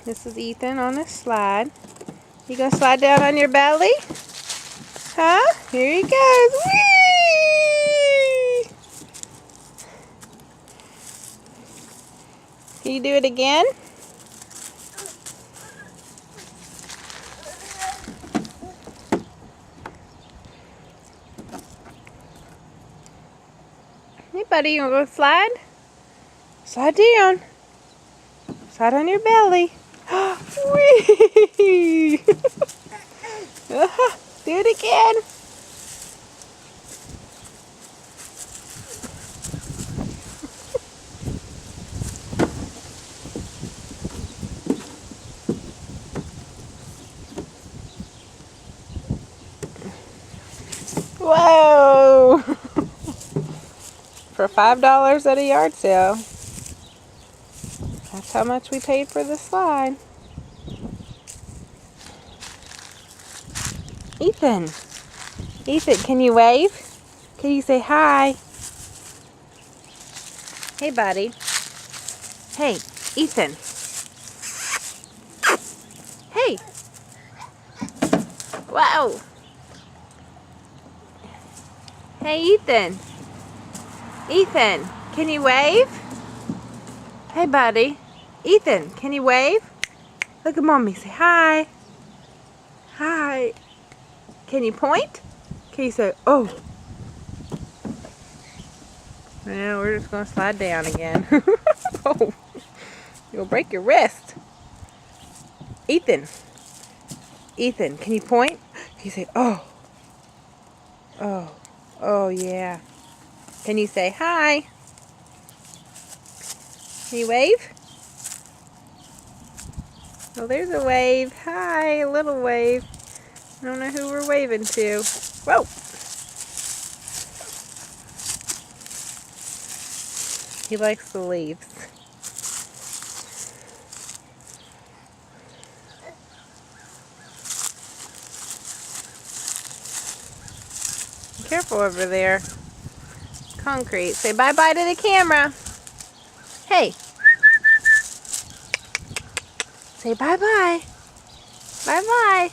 This is Ethan on a slide. You gonna slide down on your belly? Huh? Here he goes. Whee! Can you do it again? Hey buddy, you wanna go slide? Slide down. Slide on your belly. Whee! Do it again. Whoa! For $5 at a yard sale. That's how much we paid for the slide. Ethan! Ethan, can you wave? Can you say hi? Hey, buddy. Hey, Ethan. Hey! Wow! Hey, Ethan. Ethan, can you wave? Hey, buddy. Ethan, can you wave? Look at mommy. Say hi. Hi. Can you point? Can you say, oh? Well, we're just going to slide down again. Oh, you'll break your wrist. Ethan. Ethan, can you point? Can you say, oh? Oh. Oh, yeah. Can you say hi? Can you wave? Oh, there's a wave. Hi, a little wave. I don't know who we're waving to. Whoa! He likes the leaves. Be careful over there. Concrete. Say bye-bye to the camera. Hey. Say bye-bye. Bye-bye.